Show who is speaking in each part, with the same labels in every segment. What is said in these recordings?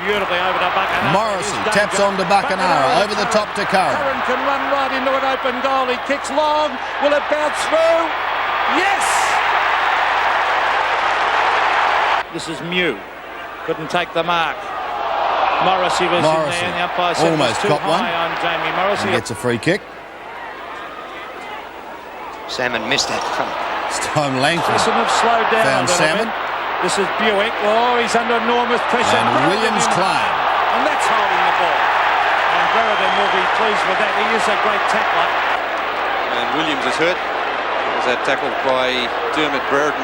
Speaker 1: Beautifully over to Buckenara.
Speaker 2: Morrissey taps on to Buckenara, over the top to Curran.
Speaker 1: Curran can run right into an open goal. He kicks long. Will it bounce through? Yes! This is Mew. Couldn't take the mark. Morrissey was in there, and the umpire said
Speaker 2: almost
Speaker 1: it was too
Speaker 2: got one.
Speaker 1: high on Jamie Morrissey.
Speaker 2: He gets a free kick.
Speaker 3: Salmon missed that front.
Speaker 2: Stone Langford
Speaker 1: Essendon have slowed down
Speaker 2: found
Speaker 1: a little
Speaker 2: Salmon.
Speaker 1: bit. This is Buick. Oh, he's under enormous pressure.
Speaker 2: And Williams claim.
Speaker 1: And that's holding the ball. And Brereton will be pleased with that. He is a great tackler.
Speaker 4: And Williams is hurt. Was that tackled by Dermot Brereton.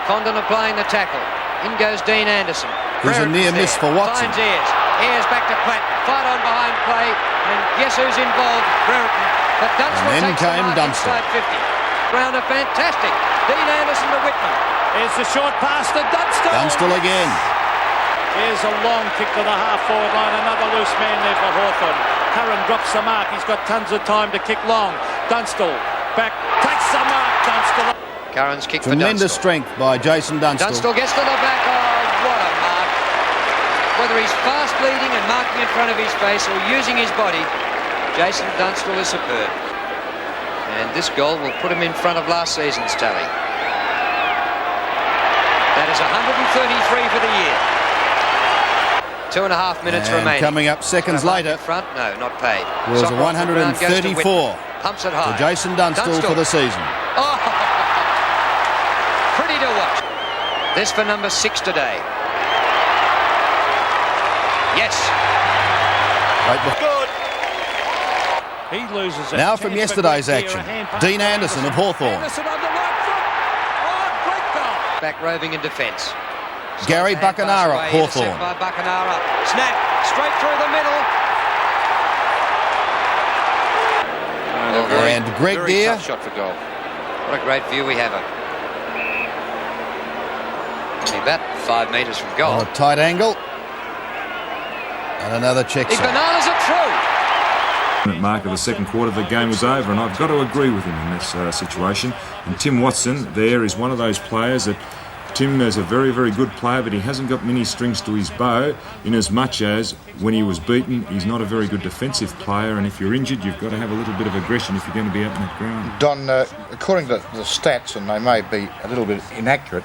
Speaker 3: Condon applying the tackle. In goes Dean Anderson.
Speaker 2: There's a near miss for Watson.
Speaker 3: Finds Ayres. Ayres back to Platt. Fight on behind play. And guess who's involved? Brereton. But Dunstall
Speaker 2: And then
Speaker 3: takes
Speaker 2: came
Speaker 3: the mark
Speaker 2: Dunstall.
Speaker 3: inside 50. Rounder fantastic. Dean Anderson to Whitman.
Speaker 1: Here's the short pass to Dunstall.
Speaker 2: Dunstall again.
Speaker 1: Here's a long kick to the half-forward line. Another loose man there for Hawthorn. Curran drops the mark. He's got tons of time to kick long. Dunstall back. Takes the mark. Dunstall.
Speaker 3: Curran's kick for
Speaker 2: Tremendous
Speaker 3: Dunstall.
Speaker 2: strength by Jason Dunstall.
Speaker 3: Dunstall gets to the back. Oh, what a mark. Whether he's fast leading and marking in front of his face or using his body, Jason Dunstall is superb. And this goal will put him in front of last season's tally. That is 133 for the year. 2.5 minutes
Speaker 2: And
Speaker 3: remaining.
Speaker 2: coming up seconds later
Speaker 3: Front, no, not paid.
Speaker 2: was
Speaker 3: Sock off the ground, goes to
Speaker 2: 134
Speaker 3: Whitman. Pumps it high.
Speaker 2: to Jason Dunstall for the season.
Speaker 3: Oh, pretty to watch. This for number 6 today. Yes.
Speaker 2: Good.
Speaker 1: He loses it.
Speaker 2: Now from yesterday's action, Dean Anderson of Hawthorn.
Speaker 1: Anderson on the right foot. Oh, great goal.
Speaker 3: Back roving in defence.
Speaker 2: Gary Buckenara, Hawthorn.
Speaker 3: By Buckenara. Snap straight through the middle.
Speaker 2: And Greg
Speaker 4: very
Speaker 2: Deere.
Speaker 4: tough shot for goal.
Speaker 3: What a great view we have of. Only about 5 metres from goal.
Speaker 2: On a tight angle. And another check
Speaker 3: The
Speaker 2: shot.
Speaker 3: bananas are through.
Speaker 5: Mark of the second quarter, the game was over, and I've got to agree with him in this situation. And Tim Watson there is one of those players that Tim is a very, very good player, but he hasn't got many strings to his bow, in as much as when he was beaten, he's not a very good defensive player, and if you're injured, you've got to have a little bit of aggression if you're going to be out in that ground.
Speaker 6: Don, according to the stats, and they may be a little bit inaccurate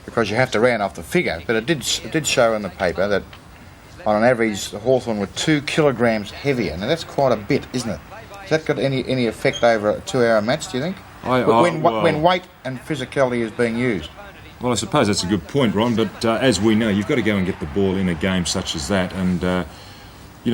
Speaker 6: because you have to round off the figure, but it did show in the paper that on an average, Hawthorn were 2 kilograms heavier. Now that's quite a bit, isn't it? Has that got any effect over a 2-hour match, do you think? When weight and physicality is being used?
Speaker 5: Well, I suppose that's a good point, Ron, but as we know, you've got to go and get the ball in a game such as that, and and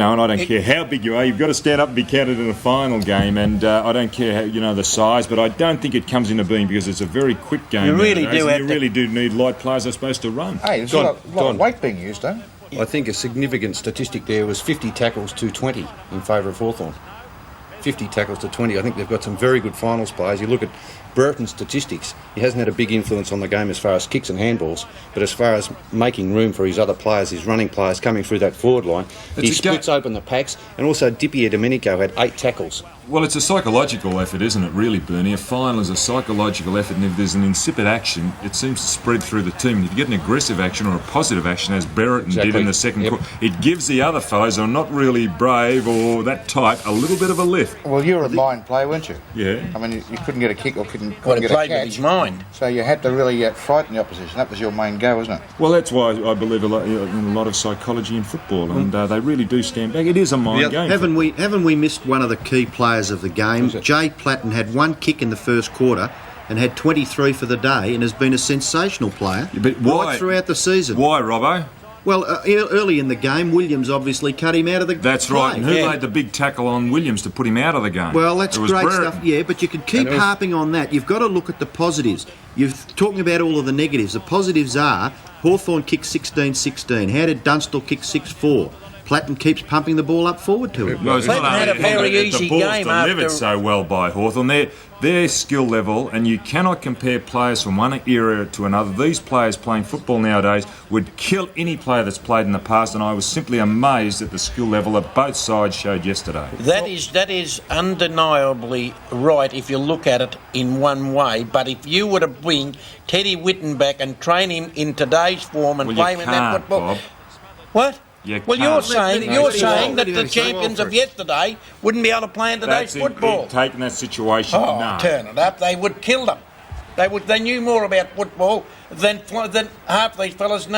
Speaker 5: I don't care how big you are, you've got to stand up and be counted in a final game, and I don't care how, the size, but I don't think it comes into being because it's a very quick game.
Speaker 7: You really
Speaker 5: do need light players that are supposed to run.
Speaker 6: Hey, there's a lot of weight being used, though.
Speaker 7: I think a significant statistic there was 50 tackles to 20 in favour of Hawthorn. 50 tackles to 20. I think they've got some very good finals players. You look at Brereton's statistics, he hasn't had a big influence on the game as far as kicks and handballs, but as far as making room for his other players, his running players coming through that forward line, he splits open the packs, and also Dipier Domenico had 8 tackles.
Speaker 5: Well, it's a psychological effort, isn't it, really, Bernie? A final is a psychological effort, and if there's an insipid action, it seems to spread through the team. And if you get an aggressive action or a positive action, as Brereton did in the second quarter, it gives the other fellows who are not really brave or that tight a little bit of a lift.
Speaker 6: Well, you were a mind player, weren't you?
Speaker 5: Yeah.
Speaker 6: I mean, you couldn't get a kick or couldn't get a
Speaker 7: played
Speaker 6: catch.
Speaker 7: with his mind.
Speaker 6: So you had to really frighten the opposition. That was your main go, wasn't it?
Speaker 5: Well, that's why I believe in a lot of psychology in football, and they really do stand back. It is a mind game.
Speaker 8: Haven't we missed one of the key players of the game? Jay Platten had 1 kick in the first quarter and had 23 for the day, and has been a sensational player right throughout the season.
Speaker 5: Why, Robbo?
Speaker 8: Well, early in the game, Williams obviously cut him out of the game.
Speaker 5: That's right. And who made the big tackle on Williams to put him out of the game?
Speaker 8: Well, that's great
Speaker 5: Brereton.
Speaker 8: stuff, yeah, but you can keep harping on that. You've got to look at the positives. You're talking about all of the negatives. The positives are Hawthorn kicked 16-16. How did Dunstall kick 6-4? Platten keeps pumping the ball up forward to him.
Speaker 5: Well, it's
Speaker 9: Platten
Speaker 5: not
Speaker 9: had a
Speaker 5: only
Speaker 9: very
Speaker 5: that,
Speaker 9: easy
Speaker 5: the ball's
Speaker 9: game
Speaker 5: delivered
Speaker 9: after-
Speaker 5: so well by Hawthorn. Their skill level, and you cannot compare players from one era to another. These players playing football nowadays would kill any player that's played in the past, and I was simply amazed at the skill level that both sides showed yesterday.
Speaker 9: That is undeniably right if you look at it in one way. But if you were to bring Teddy Whitten back and train him in today's form and
Speaker 5: Well,
Speaker 9: play
Speaker 5: you
Speaker 9: him in that
Speaker 5: can't,
Speaker 9: football,
Speaker 5: Bob.
Speaker 9: what?
Speaker 5: You
Speaker 9: Well,
Speaker 5: can't.
Speaker 9: you're saying that the
Speaker 8: Let him
Speaker 9: champions
Speaker 8: say
Speaker 9: of yesterday wouldn't be able to play in today's
Speaker 5: That's
Speaker 9: football.
Speaker 5: taking that situation.
Speaker 9: Oh,
Speaker 5: no.
Speaker 9: turn it up! They would kill them. They knew more about football than half these fellas know.